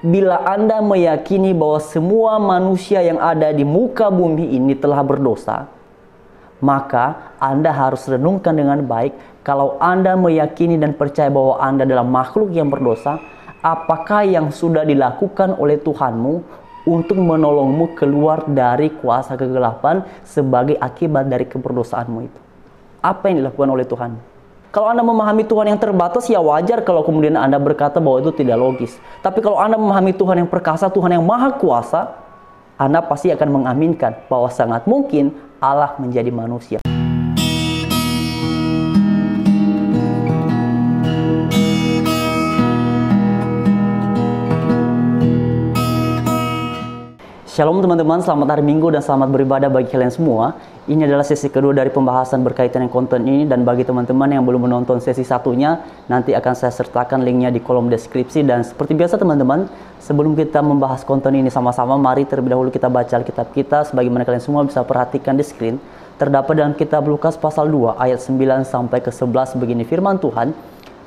bila Anda meyakini bahwa semua manusia yang ada di muka bumi ini telah berdosa, maka Anda harus renungkan dengan baik. Kalau Anda meyakini dan percaya bahwa Anda adalah makhluk yang berdosa, apakah yang sudah dilakukan oleh Tuhanmu untuk menolongmu keluar dari kuasa kegelapan sebagai akibat dari keberdosaanmu itu? Apa yang dilakukan oleh Tuhan? Kalau Anda memahami Tuhan yang terbatas, ya wajar kalau kemudian Anda berkata bahwa itu tidak logis. Tapi kalau Anda memahami Tuhan yang perkasa, Tuhan yang maha kuasa, Anda pasti akan mengaminkan bahwa sangat mungkin Allah menjadi manusia. Shalom teman-teman, selamat hari Minggu dan selamat beribadah bagi kalian semua. Ini adalah sesi kedua dari pembahasan berkaitan dengan konten ini, dan bagi teman-teman yang belum menonton sesi satunya, nanti akan saya sertakan linknya di kolom deskripsi. Dan seperti biasa teman-teman, sebelum kita membahas konten ini sama-sama, mari terlebih dahulu kita baca Alkitab kita. Sebagaimana kalian semua bisa perhatikan di screen, terdapat dalam kitab Lukas pasal 2 ayat 9 sampai ke 11 begini firman Tuhan.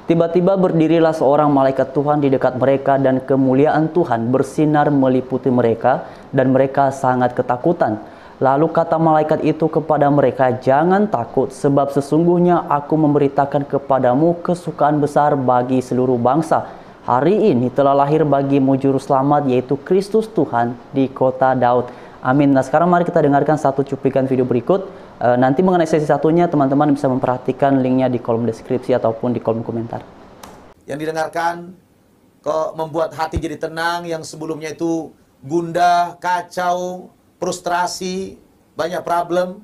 Tiba-tiba berdirilah seorang malaikat Tuhan di dekat mereka, dan kemuliaan Tuhan bersinar meliputi mereka, dan mereka sangat ketakutan. Lalu kata malaikat itu kepada mereka, "Jangan takut, sebab sesungguhnya aku memberitakan kepadamu kesukaan besar bagi seluruh bangsa. Hari ini telah lahir bagimu juru selamat, yaitu Kristus Tuhan di kota Daud." Amin. Nah, sekarang mari kita dengarkan satu cuplikan video berikut. Nanti mengenai sesi satunya, teman-teman bisa memperhatikan linknya di kolom deskripsi ataupun di kolom komentar. Yang didengarkan kok membuat hati jadi tenang, yang sebelumnya itu gundah, kacau, frustrasi, banyak problem.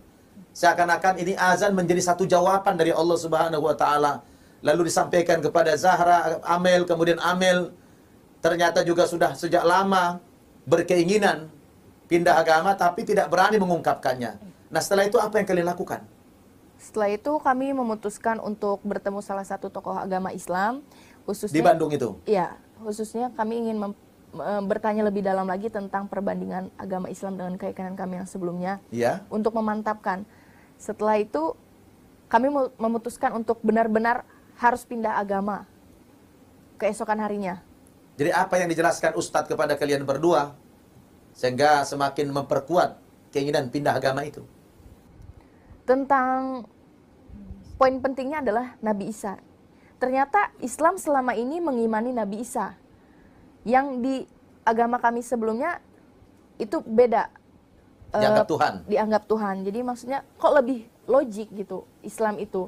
Seakan-akan ini azan menjadi satu jawaban dari Allah Subhanahu wa Ta'ala. Lalu disampaikan kepada Zahra, Amel, kemudian Amel ternyata juga sudah sejak lama berkeinginan pindah agama, tapi tidak berani mengungkapkannya. Nah, setelah itu apa yang kalian lakukan? Setelah itu kami memutuskan untuk bertemu salah satu tokoh agama Islam, khususnya di Bandung itu? Iya, khususnya kami ingin bertanya lebih dalam lagi tentang perbandingan agama Islam dengan keyakinan kami yang sebelumnya, ya, untuk memantapkan. Setelah itu kami memutuskan untuk benar-benar harus pindah agama keesokan harinya. Jadi apa yang dijelaskan Ustadz kepada kalian berdua sehingga semakin memperkuat keinginan pindah agama itu? Tentang poin pentingnya adalah Nabi Isa. Ternyata Islam selama ini mengimani Nabi Isa. Yang di agama kami sebelumnya itu beda. Dianggap Tuhan. Dianggap Tuhan. Jadi maksudnya kok lebih logik gitu Islam itu.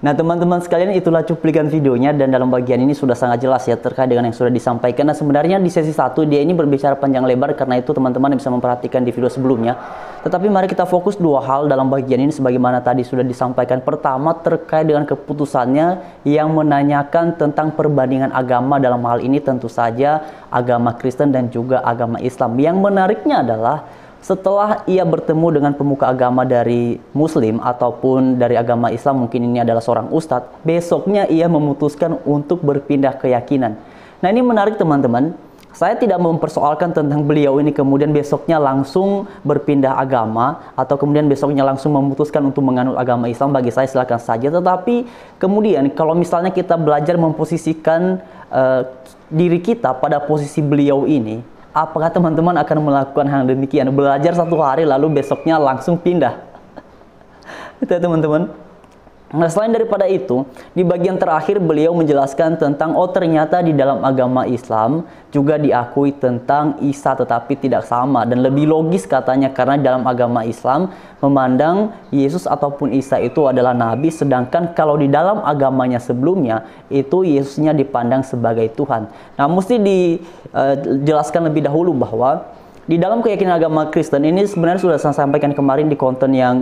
Nah teman-teman sekalian, itulah cuplikan videonya, dan dalam bagian ini sudah sangat jelas ya terkait dengan yang sudah disampaikan. Nah sebenarnya di sesi 1 dia ini berbicara panjang lebar, karena itu teman-teman bisa memperhatikan di video sebelumnya. Tetapi mari kita fokus dua hal dalam bagian ini sebagaimana tadi sudah disampaikan. Pertama, terkait dengan keputusannya yang menanyakan tentang perbandingan agama, dalam hal ini tentu saja agama Kristen dan juga agama Islam. Yang menariknya adalah setelah ia bertemu dengan pemuka agama dari Muslim ataupun dari agama Islam, mungkin ini adalah seorang ustadz, besoknya ia memutuskan untuk berpindah keyakinan. Nah ini menarik teman-teman. Saya tidak mempersoalkan tentang beliau ini kemudian besoknya langsung berpindah agama, atau kemudian besoknya langsung memutuskan untuk menganut agama Islam. Bagi saya silakan saja. Tetapi kemudian kalau misalnya kita belajar memposisikan diri kita pada posisi beliau ini, apakah teman-teman akan melakukan hal demikian? Belajar satu hari lalu besoknya langsung pindah. Itu ya teman-teman. Nah selain daripada itu, di bagian terakhir beliau menjelaskan tentang ternyata di dalam agama Islam juga diakui tentang Isa, tetapi tidak sama dan lebih logis katanya, karena dalam agama Islam memandang Yesus ataupun Isa itu adalah nabi, sedangkan kalau di dalam agamanya sebelumnya itu Yesusnya dipandang sebagai Tuhan. Nah mesti dijelaskan lebih dahulu bahwa di dalam keyakinan agama Kristen ini sebenarnya sudah saya sampaikan kemarin di konten yang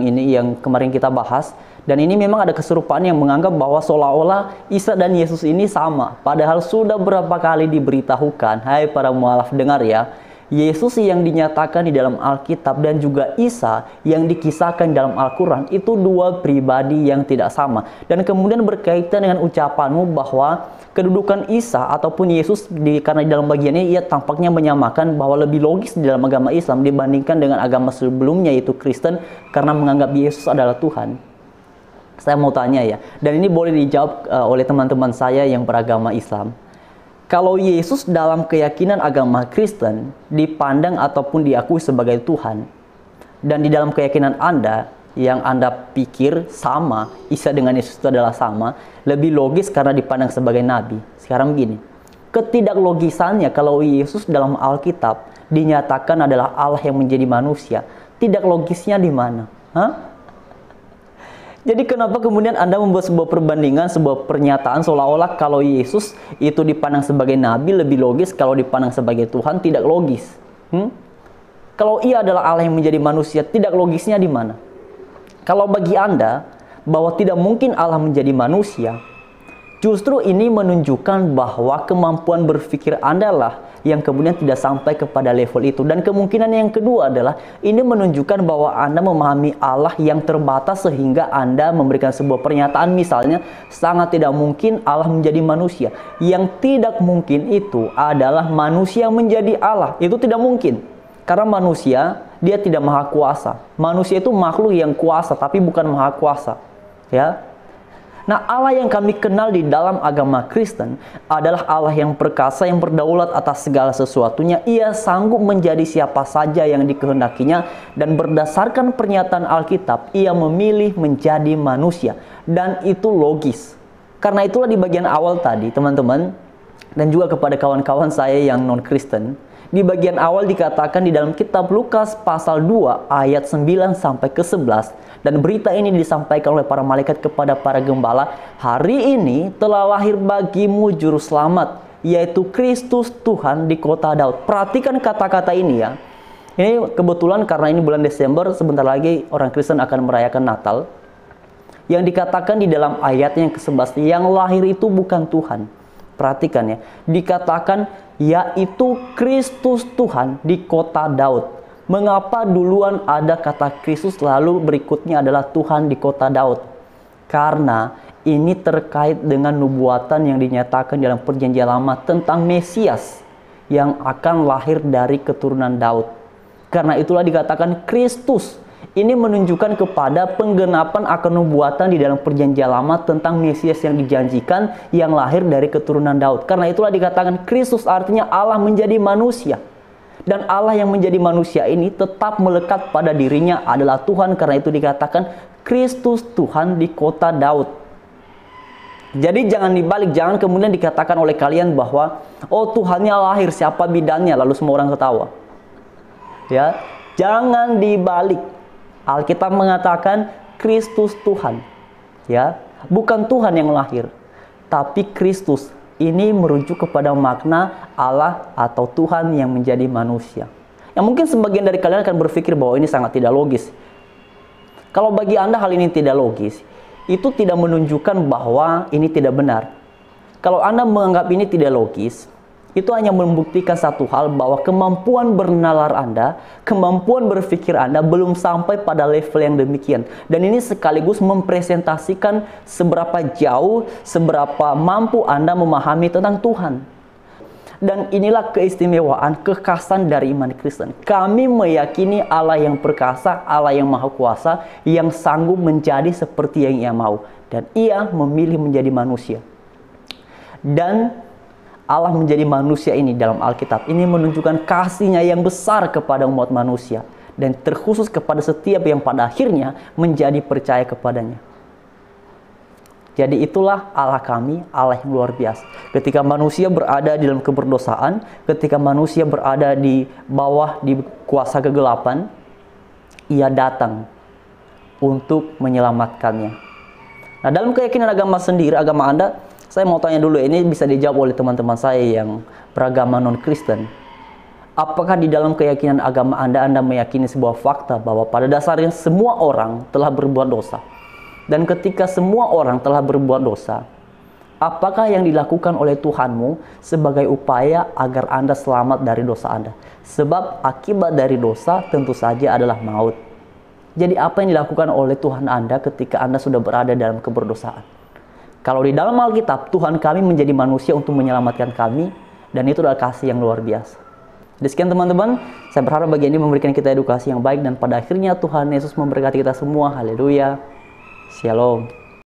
kemarin kita bahas. Dan ini memang ada keserupaan yang menganggap bahwa seolah-olah Isa dan Yesus ini sama. Padahal sudah berapa kali diberitahukan, hai para mualaf dengar ya, Yesus yang dinyatakan di dalam Alkitab dan juga Isa yang dikisahkan dalam Al-Quran itu dua pribadi yang tidak sama. Dan kemudian berkaitan dengan ucapanmu bahwa kedudukan Isa ataupun Yesus karena di dalam bagian ini ia tampaknya menyamakan bahwa lebih logis di dalam agama Islam dibandingkan dengan agama sebelumnya yaitu Kristen, karena menganggap Yesus adalah Tuhan. Saya mau tanya ya, dan ini boleh dijawab oleh teman-teman saya yang beragama Islam. Kalau Yesus dalam keyakinan agama Kristen dipandang ataupun diakui sebagai Tuhan, dan di dalam keyakinan Anda yang Anda pikir sama, Isa dengan Yesus itu adalah sama, lebih logis karena dipandang sebagai nabi. Sekarang begini, ketidaklogisannya kalau Yesus dalam Alkitab dinyatakan adalah Allah yang menjadi manusia, tidak logisnya di mana? Hah? Jadi kenapa kemudian Anda membuat sebuah perbandingan, sebuah pernyataan seolah-olah kalau Yesus itu dipandang sebagai nabi lebih logis, kalau dipandang sebagai Tuhan tidak logis? Kalau ia adalah Allah yang menjadi manusia, tidak logisnya di mana? Kalau bagi Anda bahwa tidak mungkin Allah menjadi manusia, justru ini menunjukkan bahwa kemampuan berpikir Anda lah yang kemudian tidak sampai kepada level itu. Dan kemungkinan yang kedua adalah ini menunjukkan bahwa Anda memahami Allah yang terbatas sehingga Anda memberikan sebuah pernyataan, misalnya sangat tidak mungkin Allah menjadi manusia. Yang tidak mungkin itu adalah manusia menjadi Allah. Itu tidak mungkin. Karena manusia dia tidak maha kuasa. Manusia itu makhluk yang kuasa tapi bukan maha kuasa. Ya. Nah, Allah yang kami kenal di dalam agama Kristen adalah Allah yang perkasa, yang berdaulat atas segala sesuatunya. Ia sanggup menjadi siapa saja yang dikehendakinya, dan berdasarkan pernyataan Alkitab, ia memilih menjadi manusia. Dan itu logis. Karena itulah di bagian awal tadi, teman-teman, dan juga kepada kawan-kawan saya yang non-Kristen, di bagian awal dikatakan di dalam kitab Lukas pasal 2 ayat 9 sampai ke 11, dan berita ini disampaikan oleh para malaikat kepada para gembala, hari ini telah lahir bagimu juru selamat, yaitu Kristus Tuhan di kota Daud. Perhatikan kata-kata ini ya. Ini kebetulan karena ini bulan Desember, sebentar lagi orang Kristen akan merayakan Natal. Yang dikatakan di dalam ayat yang ke-11, yang lahir itu bukan Tuhan. Perhatikan ya, dikatakan yaitu Kristus Tuhan di kota Daud. Mengapa duluan ada kata Kristus lalu berikutnya adalah Tuhan di kota Daud? Karena ini terkait dengan nubuatan yang dinyatakan dalam perjanjian lama tentang Mesias yang akan lahir dari keturunan Daud. Karena itulah dikatakan Kristus. Ini menunjukkan kepada penggenapan akan nubuatan di dalam perjanjian lama tentang Mesias yang dijanjikan yang lahir dari keturunan Daud. Karena itulah dikatakan Kristus artinya Allah menjadi manusia. Dan Allah yang menjadi manusia ini tetap melekat pada dirinya adalah Tuhan. Karena itu dikatakan Kristus Tuhan di kota Daud. Jadi jangan dibalik, jangan kemudian dikatakan oleh kalian bahwa oh Tuhannya lahir, siapa bidannya, lalu semua orang ketawa. Ya, jangan dibalik. Alkitab mengatakan Kristus Tuhan, ya, bukan Tuhan yang lahir, tapi Kristus. Ini merujuk kepada makna Allah atau Tuhan yang menjadi manusia. Yang mungkin sebagian dari kalian akan berpikir bahwa ini sangat tidak logis. Kalau bagi Anda hal ini tidak logis, itu tidak menunjukkan bahwa ini tidak benar. Kalau Anda menganggap ini tidak logis, itu hanya membuktikan satu hal, bahwa kemampuan bernalar Anda, kemampuan berpikir Anda belum sampai pada level yang demikian. Dan ini sekaligus mempresentasikan seberapa jauh, seberapa mampu Anda memahami tentang Tuhan. Dan inilah keistimewaan, kekhasan dari iman Kristen. Kami meyakini Allah yang perkasa, Allah yang maha kuasa, yang sanggup menjadi seperti yang Ia mau. Dan Ia memilih menjadi manusia. Dan Allah menjadi manusia ini dalam Alkitab ini menunjukkan kasih-Nya yang besar kepada umat manusia, dan terkhusus kepada setiap yang pada akhirnya menjadi percaya kepadanya. Jadi itulah Allah kami, Allah yang luar biasa. Ketika manusia berada di dalam keberdosaan, ketika manusia berada di bawah di kuasa kegelapan, Ia datang untuk menyelamatkannya. Nah, dalam keyakinan agama sendiri, agama Anda, saya mau tanya dulu, ini bisa dijawab oleh teman-teman saya yang beragama non-Kristen. Apakah di dalam keyakinan agama Anda meyakini sebuah fakta bahwa pada dasarnya semua orang telah berbuat dosa? Dan ketika semua orang telah berbuat dosa, apakah yang dilakukan oleh Tuhanmu sebagai upaya agar Anda selamat dari dosa Anda? Sebab akibat dari dosa tentu saja adalah maut. Jadi apa yang dilakukan oleh Tuhan Anda ketika Anda sudah berada dalam keberdosaan? Kalau di dalam Alkitab, Tuhan kami menjadi manusia untuk menyelamatkan kami, dan itu adalah kasih yang luar biasa. Jadi sekian teman-teman, saya berharap bagian ini memberikan kita edukasi yang baik, dan pada akhirnya Tuhan Yesus memberkati kita semua. Haleluya. Shalom.